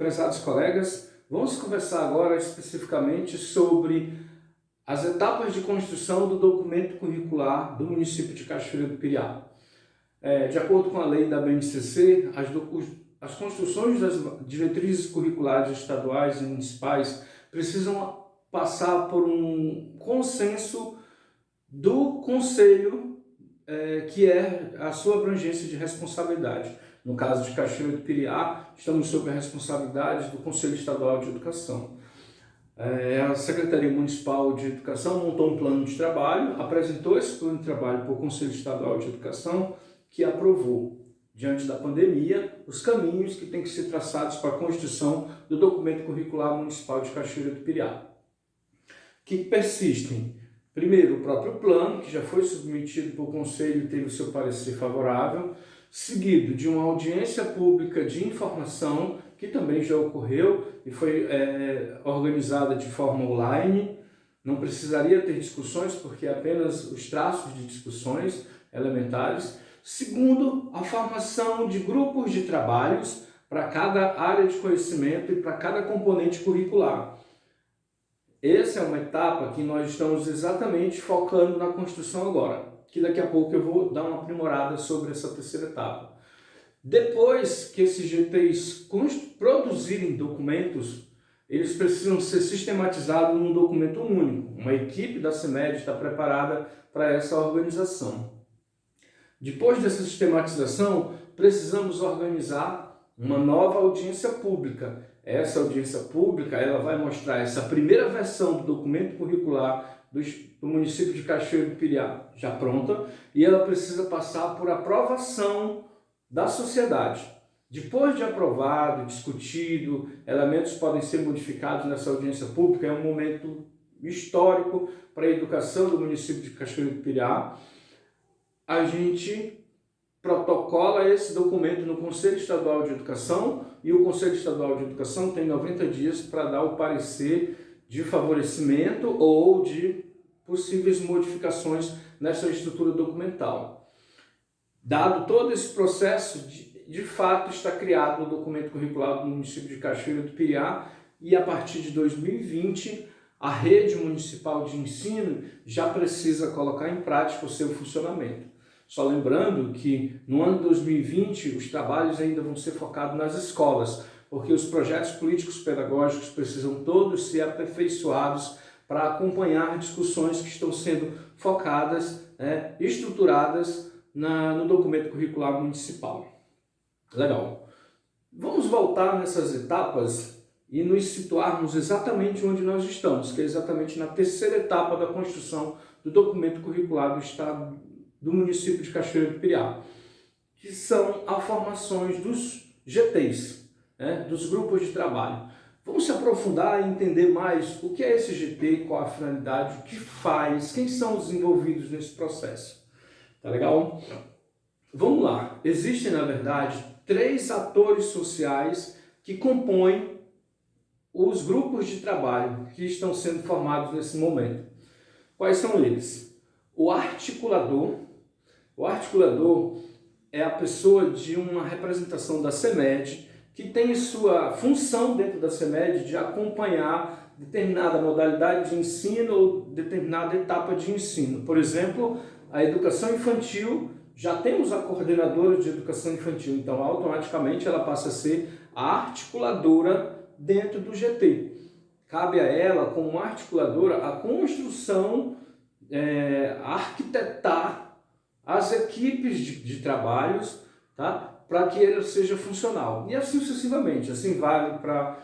Prezados colegas, vamos conversar agora especificamente sobre as etapas de construção do documento curricular do município de Cachoeira do Piriá. De acordo com a lei da BNCC, as construções das diretrizes curriculares estaduais e municipais precisam passar por um consenso do Conselho, que é a sua abrangência de responsabilidade. No caso de Cachoeira do Piriá, estamos sob a responsabilidade do Conselho Estadual de Educação. A Secretaria Municipal de Educação montou um plano de trabalho, apresentou esse plano de trabalho para o Conselho Estadual de Educação, que aprovou, diante da pandemia, os caminhos que têm que ser traçados para a construção do documento curricular municipal de Cachoeira do Piriá, que persistem. Primeiro, o próprio plano, que já foi submetido para o Conselho e teve o seu parecer favorável, seguido de uma audiência pública de informação, que também já ocorreu e foi organizada de forma online. Não precisaria ter discussões, porque apenas os traços de discussões elementares. Segundo, a formação de grupos de trabalhos para cada área de conhecimento e para cada componente curricular. Essa é uma etapa que nós estamos exatamente focando na construção agora, que daqui a pouco eu vou dar uma aprimorada sobre essa terceira etapa. Depois que esses GTs produzirem documentos, eles precisam ser sistematizados num documento único. Uma equipe da CEMED está preparada para essa organização. Depois dessa sistematização, precisamos organizar uma nova audiência pública. Essa audiência pública ela vai mostrar essa primeira versão do documento curricular do município de Cachoeira do Piriá já pronta, e ela precisa passar por aprovação da sociedade. Depois de aprovado, discutido, elementos podem ser modificados nessa audiência pública, é um momento histórico para a educação do município de Cachoeira do Piriá. A gente protocola esse documento no Conselho Estadual de Educação, e o Conselho Estadual de Educação tem 90 dias para dar o parecer de favorecimento ou de possíveis modificações nessa estrutura documental. Dado todo esse processo, de fato está criado o documento curricular do município de Cachoeira do Piriá, e a partir de 2020 a rede municipal de ensino já precisa colocar em prática o seu funcionamento. Só lembrando que no ano de 2020 os trabalhos ainda vão ser focados nas escolas, porque os projetos políticos pedagógicos precisam todos ser aperfeiçoados para acompanhar discussões que estão sendo focadas, estruturadas no documento curricular municipal. Legal. Vamos voltar nessas etapas e nos situarmos exatamente onde nós estamos, que é exatamente na terceira etapa da construção do documento curricular do Estado do município de Cachoeira do Piriá, que são as formações dos GTs, dos grupos de trabalho. Vamos se aprofundar e entender mais o que é esse GT, qual a finalidade, o que faz, quem são os envolvidos nesse processo. Tá legal? Vamos lá. Existem, na verdade, 3 atores sociais que compõem os grupos de trabalho que estão sendo formados nesse momento. Quais são eles? O articulador. O articulador é a pessoa de uma representação da CEMED, que tem sua função dentro da CEMED de acompanhar determinada modalidade de ensino ou determinada etapa de ensino. Por exemplo, a educação infantil, já temos a coordenadora de educação infantil, então automaticamente ela passa a ser a articuladora dentro do GT. Cabe a ela, como articuladora, a construção, arquitetar as equipes de trabalhos, tá? Para que ele seja funcional. E assim sucessivamente. Assim vale para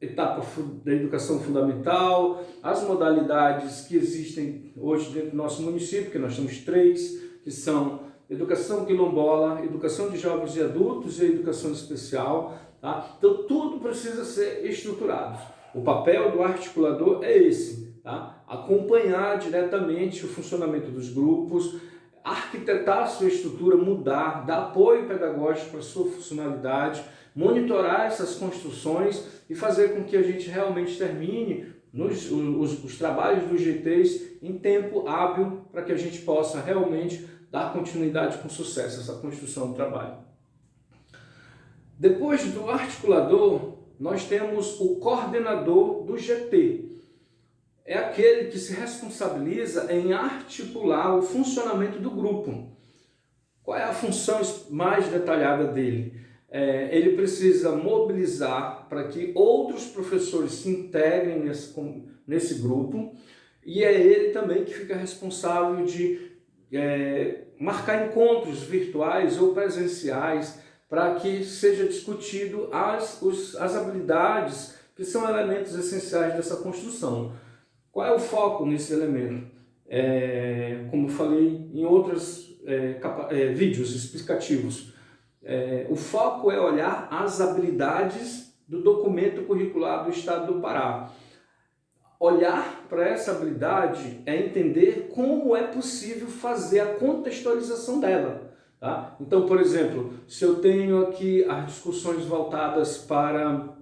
etapa da educação fundamental, as modalidades que existem hoje dentro do nosso município, que nós temos 3, que são educação quilombola, educação de jovens e adultos e educação especial. Tá? Então tudo precisa ser estruturado. O papel do articulador é esse, tá? Acompanhar diretamente o funcionamento dos grupos, arquitetar a sua estrutura, mudar, dar apoio pedagógico para a sua funcionalidade, monitorar essas construções e fazer com que a gente realmente termine os trabalhos dos GTs em tempo hábil, para que a gente possa realmente dar continuidade com sucesso a essa construção do trabalho. Depois do articulador, nós temos o coordenador do GT. É aquele que se responsabiliza em articular o funcionamento do grupo. Qual é a função mais detalhada dele? Ele precisa mobilizar para que outros professores se integrem nesse grupo, e é ele também que fica responsável de marcar encontros virtuais ou presenciais para que seja discutido as habilidades que são elementos essenciais dessa construção. Qual é o foco nesse elemento? Como eu falei em outros vídeos explicativos, o foco é olhar as habilidades do documento curricular do Estado do Pará. Olhar para essa habilidade é entender como é possível fazer a contextualização dela. Tá? Então, por exemplo, se eu tenho aqui as discussões voltadas para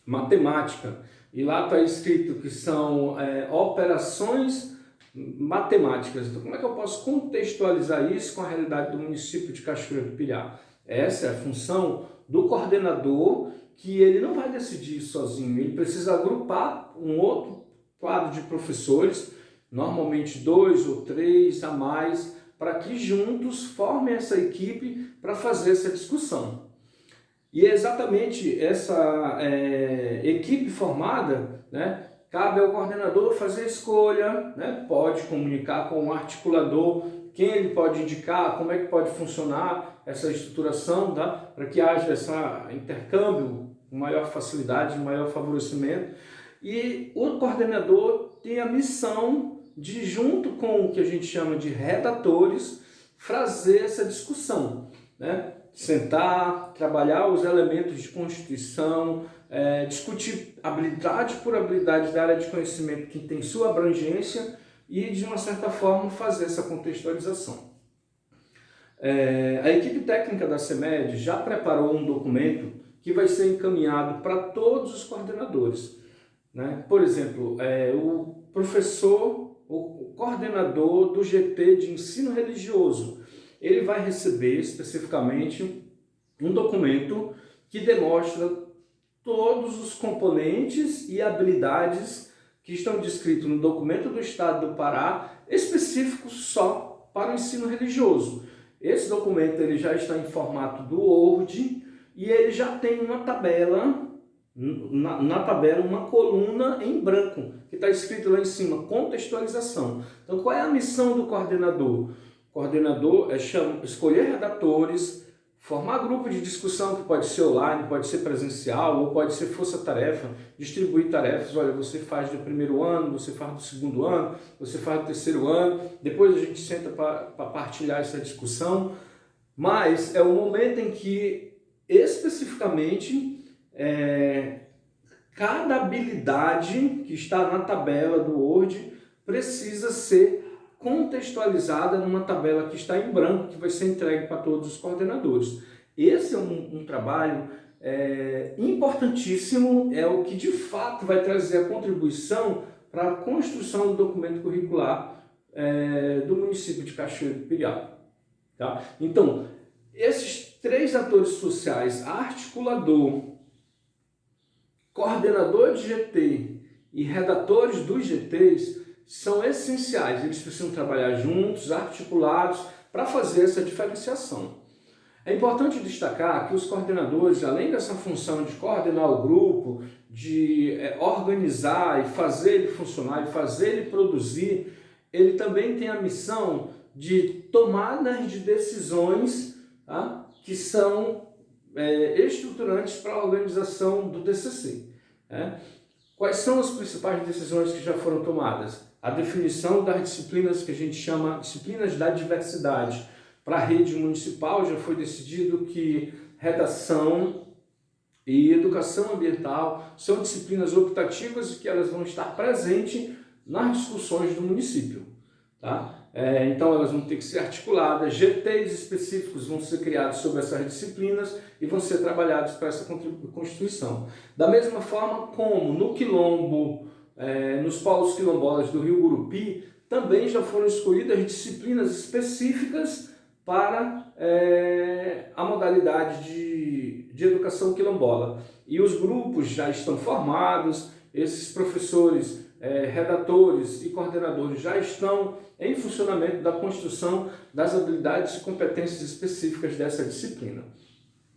matemática, e lá está escrito que são operações matemáticas, então como é que eu posso contextualizar isso com a realidade do município de Cachoeira do Pilhá? Essa é a função do coordenador, que ele não vai decidir sozinho, ele precisa agrupar um outro quadro de professores, normalmente 2 ou 3 a mais, para que juntos formem essa equipe para fazer essa discussão. E é exatamente essa equipe formada, né, cabe ao coordenador fazer a escolha, né, pode comunicar com o articulador quem ele pode indicar, como é que pode funcionar essa estruturação, tá, para que haja esse intercâmbio com maior facilidade, maior favorecimento. E o coordenador tem a missão de, junto com o que a gente chama de redatores, fazer essa discussão, né? Sentar, trabalhar os elementos de constituição, discutir habilidade por habilidade da área de conhecimento que tem sua abrangência e, de uma certa forma, fazer essa contextualização. A equipe técnica da CEMED já preparou um documento que vai ser encaminhado para todos os coordenadores. Né? Por exemplo, o professor, o coordenador do GT de ensino religioso, ele vai receber especificamente um documento que demonstra todos os componentes e habilidades que estão descritos no documento do Estado do Pará, específicos só para o ensino religioso. Esse documento ele já está em formato do Word e ele já tem uma tabela, na tabela uma coluna em branco, que está escrito lá em cima, contextualização. Então, qual é a missão do coordenador? O coordenador é escolher redatores, formar grupo de discussão que pode ser online, pode ser presencial ou pode ser força-tarefa, distribuir tarefas. Olha, você faz do primeiro ano, você faz do segundo ano, você faz do terceiro ano, depois a gente senta para partilhar essa discussão. Mas é o momento em que, especificamente, cada habilidade que está na tabela do Word precisa ser contextualizada numa tabela que está em branco, que vai ser entregue para todos os coordenadores. Esse é um trabalho importantíssimo, é o que de fato vai trazer a contribuição para a construção do documento curricular do município de Cachoeira do Pilhá. Tá? Então, esses 3 atores sociais, articulador, coordenador de GT e redatores dos GTs, são essenciais, eles precisam trabalhar juntos, articulados, para fazer essa diferenciação. É importante destacar que os coordenadores, além dessa função de coordenar o grupo, de organizar e fazer ele funcionar, e fazer ele produzir, ele também tem a missão de tomadas de decisões, tá, que são estruturantes para a organização do TCC. Quais são as principais decisões que já foram tomadas? A definição das disciplinas que a gente chama disciplinas da diversidade. Para a rede municipal já foi decidido que redação e educação ambiental são disciplinas optativas e que elas vão estar presentes nas discussões do município. Tá? Então elas vão ter que ser articuladas, GTs específicos vão ser criados sobre essas disciplinas e vão ser trabalhados para essa constituição. Da mesma forma como no quilombo, nos polos quilombolas do Rio Gurupi, também já foram escolhidas disciplinas específicas para a modalidade de educação quilombola. E os grupos já estão formados, esses professores, redatores e coordenadores já estão em funcionamento da construção das habilidades e competências específicas dessa disciplina.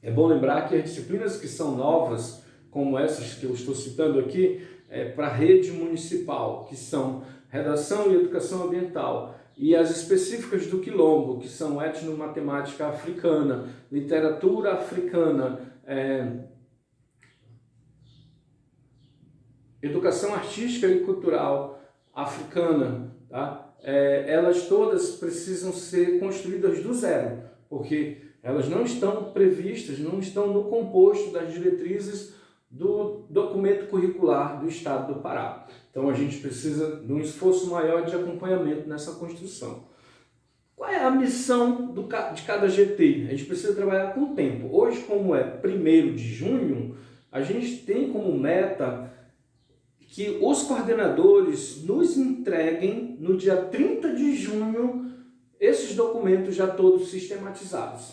É bom lembrar que as disciplinas que são novas, como essas que eu estou citando aqui, para a rede municipal, que são redação e educação ambiental, e as específicas do Quilombo, que são etnomatemática africana, literatura africana, educação artística e cultural africana, tá? Elas todas precisam ser construídas do zero, porque elas não estão previstas, não estão no composto das diretrizes do documento curricular do Estado do Pará. Então a gente precisa de um esforço maior de acompanhamento nessa construção. Qual é a missão de cada GT? A gente precisa trabalhar com o tempo. Hoje, como é 1º de junho, a gente tem como meta que os coordenadores nos entreguem no dia 30 de junho esses documentos já todos sistematizados.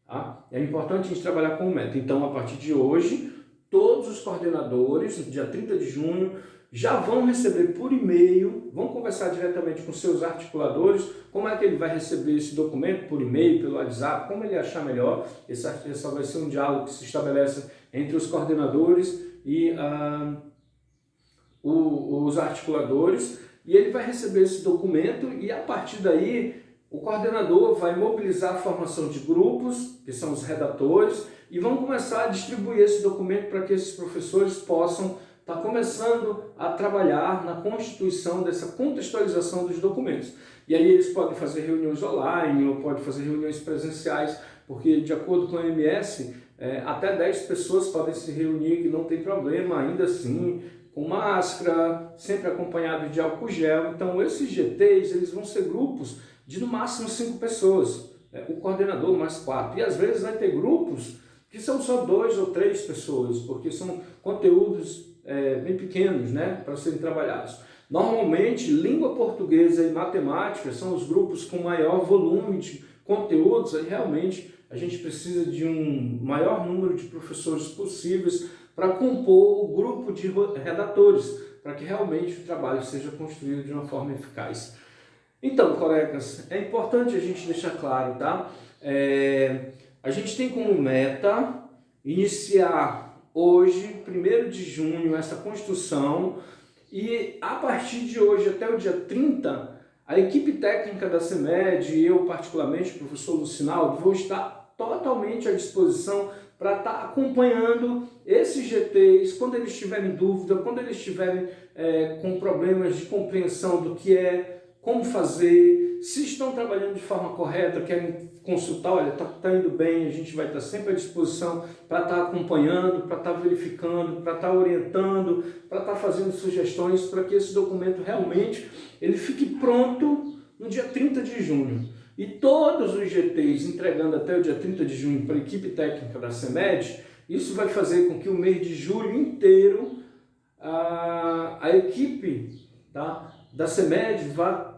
Tá? É importante a gente trabalhar com meta. Então, a partir de hoje, todos os coordenadores, no dia 30 de junho, já vão receber por e-mail, vão conversar diretamente com seus articuladores, como é que ele vai receber esse documento por e-mail, pelo WhatsApp, como ele achar melhor. Esse vai ser um diálogo que se estabelece entre os coordenadores e os articuladores, e ele vai receber esse documento e a partir daí o coordenador vai mobilizar a formação de grupos, que são os redatores, e vão começar a distribuir esse documento para que esses professores possam estar começando a trabalhar na constituição dessa contextualização dos documentos. E aí eles podem fazer reuniões online ou podem fazer reuniões presenciais, porque de acordo com a OMS, até 10 pessoas podem se reunir, que não tem problema, ainda assim, com máscara, sempre acompanhado de álcool gel. Então esses GTs eles vão ser grupos de no máximo 5 pessoas, o coordenador mais 4. E às vezes vai ter grupos que são só 2 ou 3 pessoas, porque são conteúdos bem pequenos, né, para serem trabalhados. Normalmente, língua portuguesa e matemática são os grupos com maior volume de conteúdos, e realmente a gente precisa de um maior número de professores possíveis para compor o grupo de redatores, para que realmente o trabalho seja construído de uma forma eficaz. Então, colegas, é importante a gente deixar claro, tá? A gente tem como meta iniciar hoje, 1º de junho, essa construção, e a partir de hoje até o dia 30, a equipe técnica da CEMED e eu particularmente, o professor Lucinaldo, vou estar totalmente à disposição para estar acompanhando esses GTs quando eles tiverem dúvida, quando eles estiverem com problemas de compreensão do que como fazer, se estão trabalhando de forma correta, querem consultar, olha, está indo bem, a gente vai estar sempre à disposição para estar acompanhando, para estar verificando, para estar orientando, para estar fazendo sugestões para que esse documento realmente ele fique pronto no dia 30 de junho. E todos os GTs entregando até o dia 30 de junho para a equipe técnica da CEMED, isso vai fazer com que o mês de julho inteiro a equipe da CEMED vá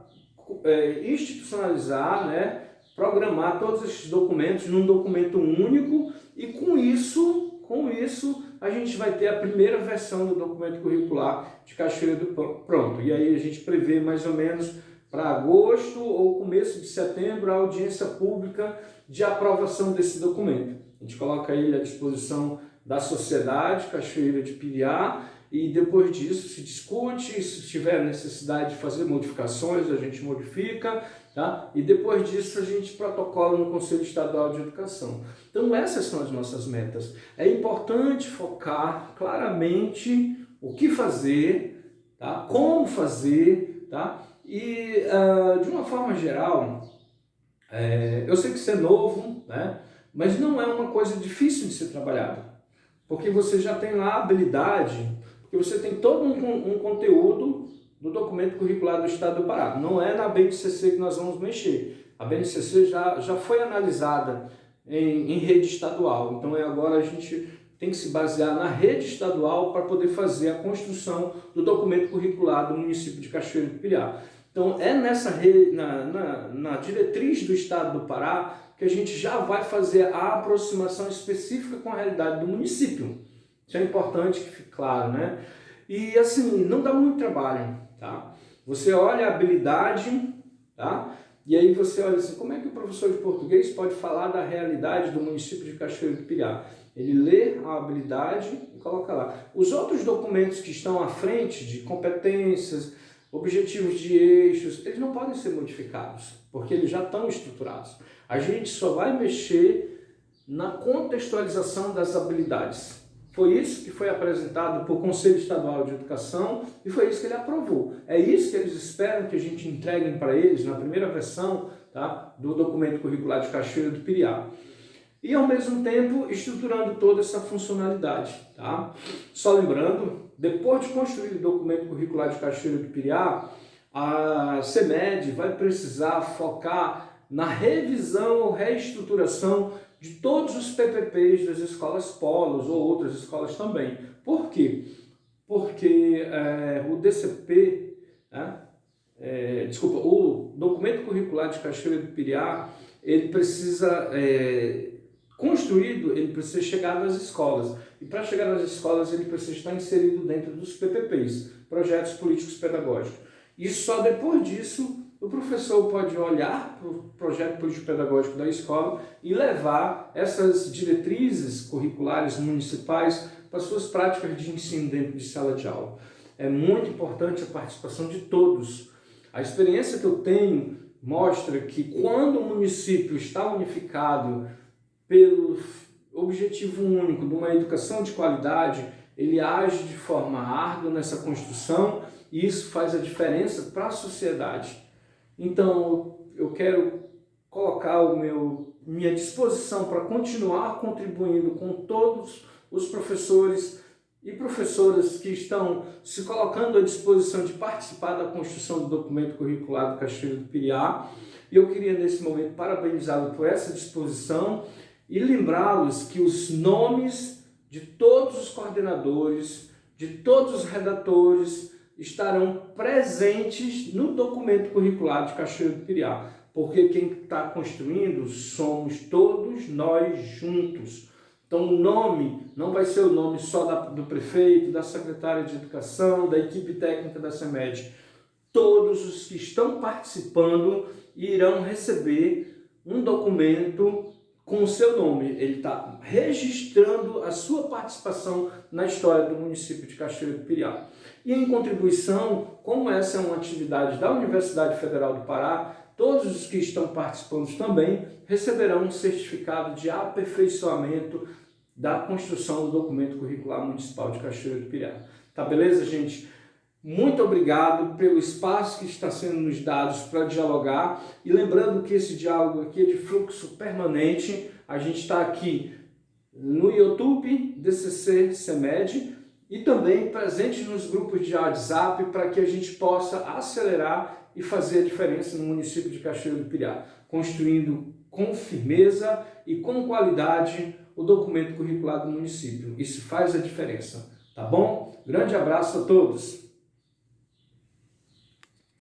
institucionalizar, né, programar todos esses documentos num documento único, e com isso a gente vai ter a primeira versão do documento curricular de Cachoeira do Pronto. E aí a gente prevê mais ou menos para agosto ou começo de setembro a audiência pública de aprovação desse documento. A gente coloca ele à disposição da sociedade Cachoeira de Piriá, e depois disso se discute, se tiver necessidade de fazer modificações, a gente modifica, tá? E depois disso a gente protocola no Conselho Estadual de Educação. Então essas são as nossas metas. É importante focar claramente o que fazer, tá? Como fazer, tá? E de uma forma geral, eu sei que isso é novo, né? Mas não é uma coisa difícil de ser trabalhada, porque você já tem lá a habilidade, porque você tem todo um conteúdo do documento curricular do Estado do Pará. Não é na BNCC que nós vamos mexer. A BNCC já foi analisada em rede estadual, então agora a gente tem que se basear na rede estadual para poder fazer a construção do documento curricular do município de Cachoeira do Piriá. Então é nessa na diretriz do Estado do Pará que a gente já vai fazer a aproximação específica com a realidade do município. Isso é importante que fique claro, né? E assim, não dá muito trabalho, tá? Você olha a habilidade, tá? E aí você olha assim, como é que o professor de português pode falar da realidade do município de Cachoeiro do Piriá? Ele lê a habilidade e coloca lá. Os outros documentos que estão à frente de competências, objetivos de eixos, eles não podem ser modificados, porque eles já estão estruturados. A gente só vai mexer na contextualização das habilidades. Foi isso que foi apresentado por Conselho Estadual de Educação e foi isso que ele aprovou. É isso que eles esperam que a gente entregue para eles na primeira versão, tá, do documento curricular de Cachoeiro do Piriá. E ao mesmo tempo estruturando toda essa funcionalidade. Tá? Só lembrando, depois de construir o documento curricular de Cachoeiro do Piriá, a CEMED vai precisar focar na revisão ou reestruturação de todos os PPPs das escolas polos ou outras escolas também. Por quê? Porque o DCP, né, o documento curricular de Cachoeiro do Piriá, ele precisa construído, ele precisa chegar nas escolas. E para chegar nas escolas, ele precisa estar inserido dentro dos PPPs, Projetos Políticos Pedagógicos. E só depois disso, o professor pode olhar para o projeto político-pedagógico da escola e levar essas diretrizes curriculares municipais para suas práticas de ensino dentro de sala de aula. É muito importante a participação de todos. A experiência que eu tenho mostra que quando o município está unificado pelo objetivo único de uma educação de qualidade, ele age de forma árdua nessa construção e isso faz a diferença para a sociedade. Então, eu quero colocar minha disposição para continuar contribuindo com todos os professores e professoras que estão se colocando à disposição de participar da construção do documento curricular do Cachoeiro do Piriá. E eu queria, nesse momento, parabenizá-lo por essa disposição e lembrá-los que os nomes de todos os coordenadores, de todos os redatores, estarão presentes no documento curricular de Cachoeiro do Piriá, porque quem está construindo somos todos nós juntos. Então o nome não vai ser o nome só do prefeito, da secretária de educação, da equipe técnica da CEMED. Todos os que estão participando irão receber um documento com o seu nome. Ele está registrando a sua participação na história do município de Cachoeiro do Piriá. E em contribuição, como essa é uma atividade da Universidade Federal do Pará, todos os que estão participando também receberão um certificado de aperfeiçoamento da construção do documento curricular municipal de Cachoeiro do Piriá. Tá beleza, gente? Muito obrigado pelo espaço que está sendo nos dado para dialogar e lembrando que esse diálogo aqui é de fluxo permanente. A gente está aqui no YouTube, DCC CEMED, e também presente nos grupos de WhatsApp para que a gente possa acelerar e fazer a diferença no município de Cachoeiro do Piriá, construindo com firmeza e com qualidade o documento curricular do município. Isso faz a diferença, tá bom? Grande abraço a todos!